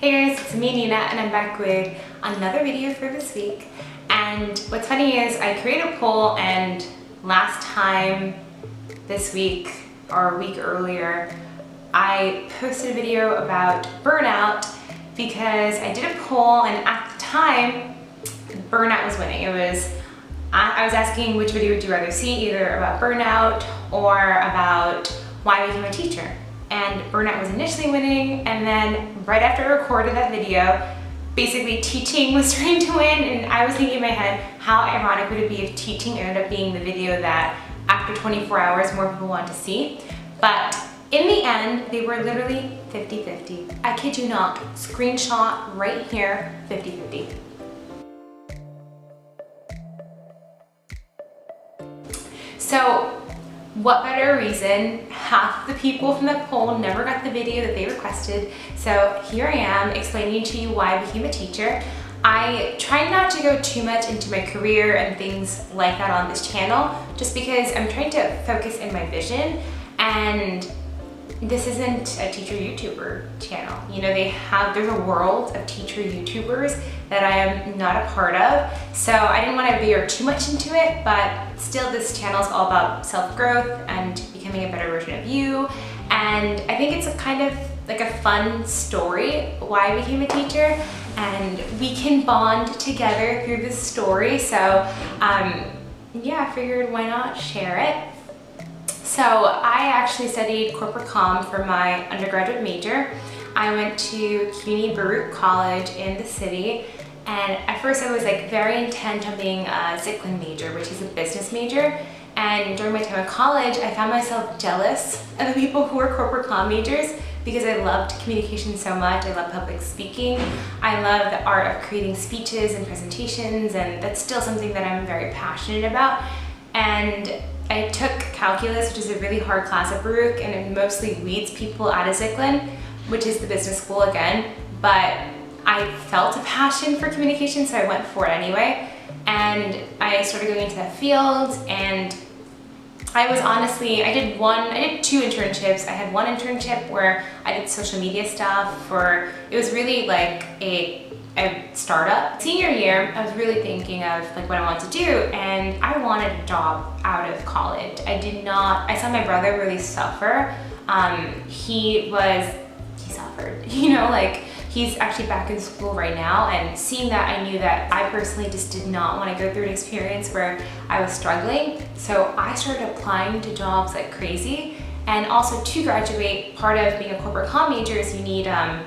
Hey guys, it's me Nina and I'm back with another video for this week. And what's funny is I created a poll, and last time this week or a week earlier I posted a video about burnout because I did a poll, and at the time burnout was winning. I was asking which video would you rather see, either about burnout or about why I became a teacher. And burnout was initially winning, and then right after I recorded that video, basically teaching was starting to win, and I was thinking in my head, how ironic would it be if teaching ended up being the video that after 24 hours more people want to see. But in the end, they were literally 50-50. I kid you not, screenshot right here, 50-50. So what better reason? Half the people from the poll never got the video that they requested. So here I am explaining to you why I became a teacher. I try not to go too much into my career and things like that on this channel, just because I'm trying to focus in my vision, and this isn't a teacher YouTuber channel. You know, there's a world of teacher YouTubers that I am not a part of. So I didn't want to veer too much into it, but still this channel is all about self-growth and becoming a better version of you. And I think it's a kind of like a fun story why I became a teacher, and we can bond together through this story. So yeah, I figured why not share it. So I actually studied corporate comm for my undergraduate major. I went to CUNY Baruch College in the city, and at first I was like very intent on being a Zicklin major, which is a business major. And during my time at college, I found myself jealous of the people who were corporate comm majors because I loved communication so much. I love public speaking. I love the art of creating speeches and presentations, and that's still something that I'm very passionate about. And I took calculus, which is a really hard class at Baruch, and it mostly weeds people out of Zicklin, which is the business school again. But I felt a passion for communication, so I went for it anyway. And I started going into that field, and I did two internships. I had one internship where I did social media stuff it was really like a startup. Senior year, I was really thinking of like what I wanted to do, and I wanted a job out of college. I saw my brother really suffer. He suffered, you know, like he's actually back in school right now, and seeing that, I knew that I personally just did not want to go through an experience where I was struggling. So I started applying to jobs like crazy. And also, to graduate, part of being a corporate comm major is you need a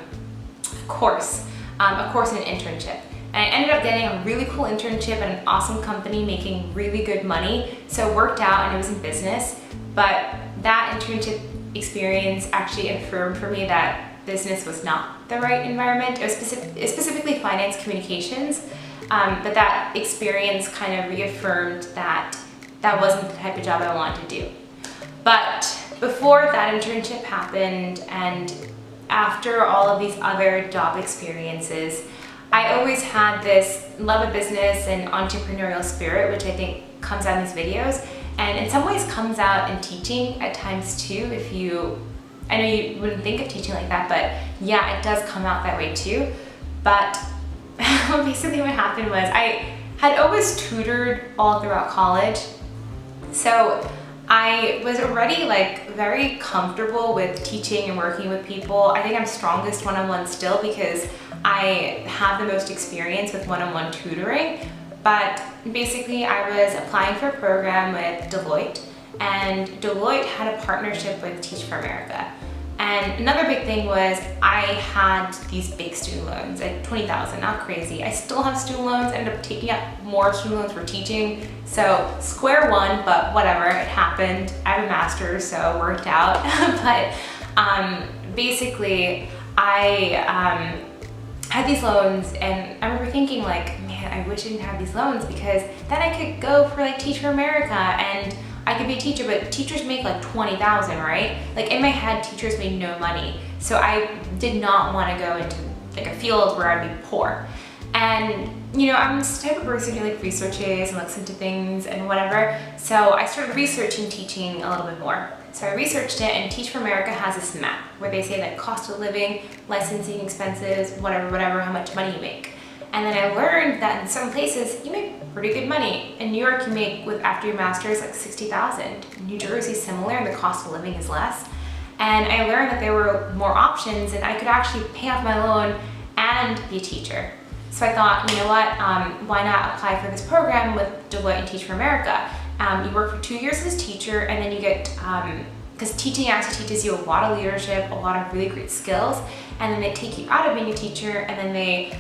course and an internship. And I ended up getting a really cool internship at an awesome company making really good money. So it worked out, and it was in business. But that internship experience actually affirmed for me that business was not the right environment. It was specifically finance communications, but that experience kind of reaffirmed that that wasn't the type of job I wanted to do. But before that internship happened, and after all of these other job experiences, I always had this love of business and entrepreneurial spirit, which I think comes out in these videos, and in some ways comes out in teaching at times too. I know you wouldn't think of teaching like that, but yeah, it does come out that way too. But basically what happened was I had always tutored all throughout college. So I was already like very comfortable with teaching and working with people. I think I'm strongest one-on-one still because I have the most experience with one-on-one tutoring. But basically I was applying for a program with Deloitte, and Deloitte had a partnership with Teach for America. And another big thing was I had these big student loans at $20,000, not crazy. I still have student loans, ended up taking up more student loans for teaching. So square one, but whatever, it happened. I have a master's, so it worked out. But basically I had these loans, and I remember thinking like, man, I wish I didn't have these loans, because then I could go for like Teach for America and I could be a teacher, but teachers make like $20,000, right? Like in my head, teachers made no money. So I did not want to go into like a field where I'd be poor. And you know, I'm this type of person who like researches and looks into things and whatever. So I started researching teaching a little bit more. So I researched it, and Teach for America has this map where they say that cost of living, licensing expenses, whatever, how much money you make. And then I learned that in some places you make pretty good money. In New York, you make, with after your master's, like $60,000. New Jersey, similar, and the cost of living is less. And I learned that there were more options, and I could actually pay off my loan and be a teacher. So I thought, you know what, why not apply for this program with Deloitte and Teach for America? You work for 2 years as a teacher, and then you get, because teaching actually teaches you a lot of leadership, a lot of really great skills, and then they take you out of being a teacher, and then they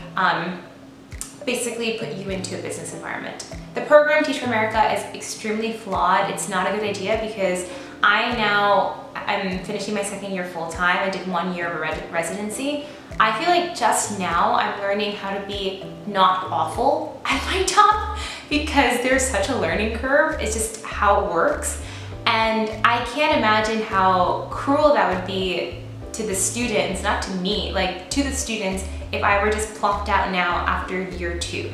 basically put you into a business environment. The program Teach for America is extremely flawed. It's not a good idea because I'm finishing my second year full-time. I did 1 year of a residency. I feel like just now I'm learning how to be not awful at my job because there's such a learning curve. It's just how it works. And I can't imagine how cruel that would be to the students, not to me, like to the students, if I were just plopped out now after year 2.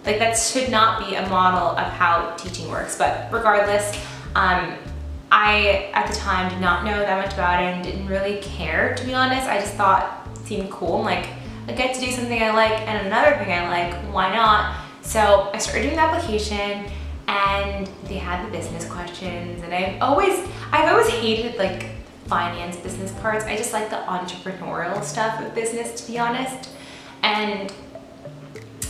Like that should not be a model of how teaching works. But regardless, I, at the time, did not know that much about it and didn't really care, to be honest. I just thought it seemed cool. I'm like, I get to do something I like and another thing I like, why not? So I started doing the application, and they had the business questions, and I've always hated like finance business parts. I just like the entrepreneurial stuff of business, to be honest. And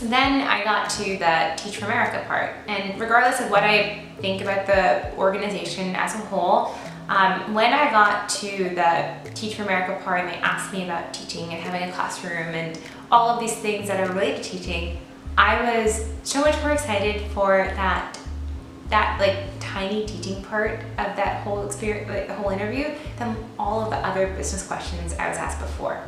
then I got to the Teach for America part, and regardless of what I think about the organization as a whole, when I got to the Teach for America part and they asked me about teaching and having a classroom and all of these things that are related to teaching, I was so much more excited for that like tiny teaching part of that whole experience, like the whole interview, than all of the other business questions I was asked before.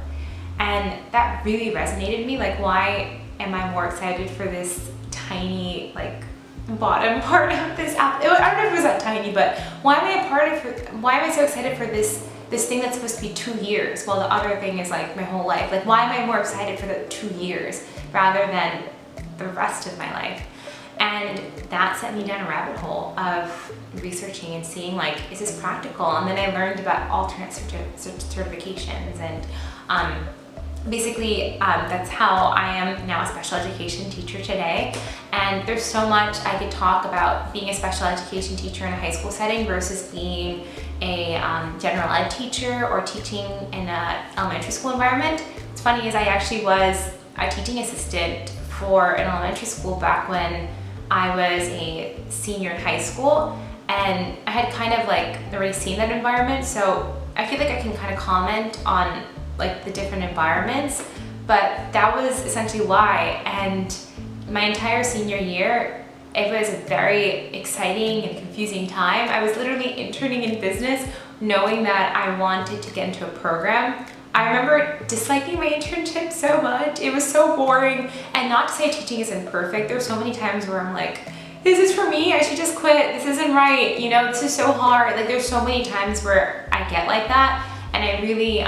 And that really resonated with me. Like, why am I more excited for this tiny, like, bottom part of this app? I don't know if it was that tiny, but why am I so excited for this thing that's supposed to be 2 years while the other thing is like my whole life? Like, why am I more excited for the 2 years rather than the rest of my life? And that set me down a rabbit hole of researching and seeing, like, is this practical? And then I learned about alternate certifications, and basically that's how I am now a special education teacher today. And there's so much I could talk about being a special education teacher in a high school setting versus being a general ed teacher or teaching in an elementary school environment. What's funny is I actually was a teaching assistant for an elementary school back when I was a senior in high school, and I had kind of like already seen that environment, so I feel like I can kind of comment on like the different environments, but that was essentially why. And my entire senior year, it was a very exciting and confusing time. I was literally interning in business knowing that I wanted to get into a program. I remember disliking my internship so much. It was so boring, and not to say teaching isn't perfect. There were so many times where I'm like, this is for me, I should just quit, this isn't right, you know, this is so hard. Like, there's so many times where I get like that, and I really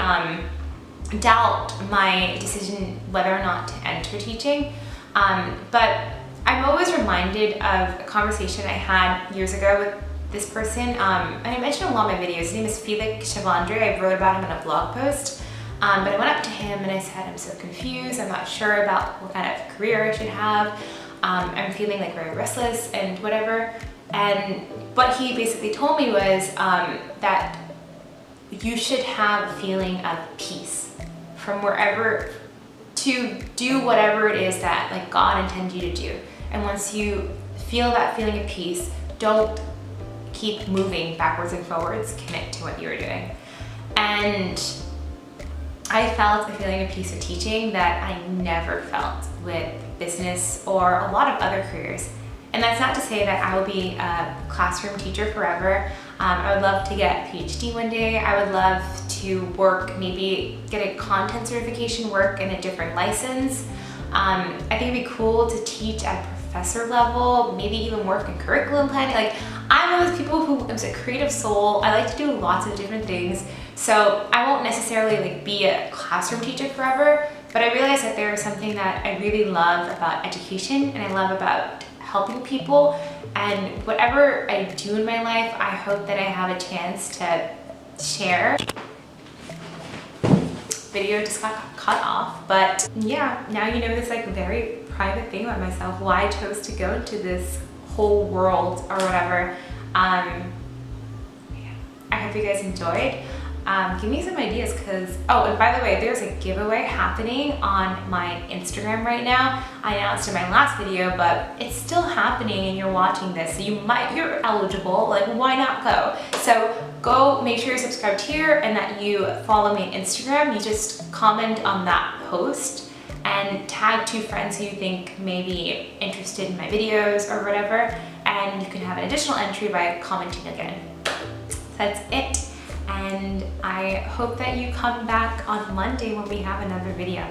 doubt my decision whether or not to enter teaching. But I'm always reminded of a conversation I had years ago with this person, and I mentioned a lot of my videos. His name is Felix Chavandre. I wrote about him in a blog post. But I went up to him and I said, I'm so confused. I'm not sure about what kind of career I should have. I'm feeling like very restless and whatever. And what he basically told me was that you should have a feeling of peace from wherever to do whatever it is that like God intends you to do. And once you feel that feeling of peace, don't keep moving backwards and forwards, commit to what you're doing. And I felt a feeling of peace with teaching that I never felt with business or a lot of other careers. And that's not to say that I will be a classroom teacher forever. I would love to get a PhD one day. I would love to work, maybe get a content certification, work in a different license. I think it'd be cool to teach at professor level, maybe even work in curriculum planning. Like, I'm one of those people who is a creative soul. I like to do lots of different things. So I won't necessarily like be a classroom teacher forever, but I realize that there is something that I really love about education, and I love about helping people, and whatever I do in my life, I hope that I have a chance to share. Video just got cut off, but yeah, now you know this like very private thing about myself, why I chose to go into this whole world or whatever. I hope you guys enjoyed. Give me some ideas, because, oh, and by the way, there's a giveaway happening on my Instagram right now. I announced in my last video, but it's still happening and you're watching this, so you're eligible. Like, why not go? So go make sure you're subscribed here and that you follow me on Instagram. You just comment on that post and tag 2 friends who you think may be interested in my videos or whatever, and you can have an additional entry by commenting again. That's it. And I hope that you come back on Monday when we have another video.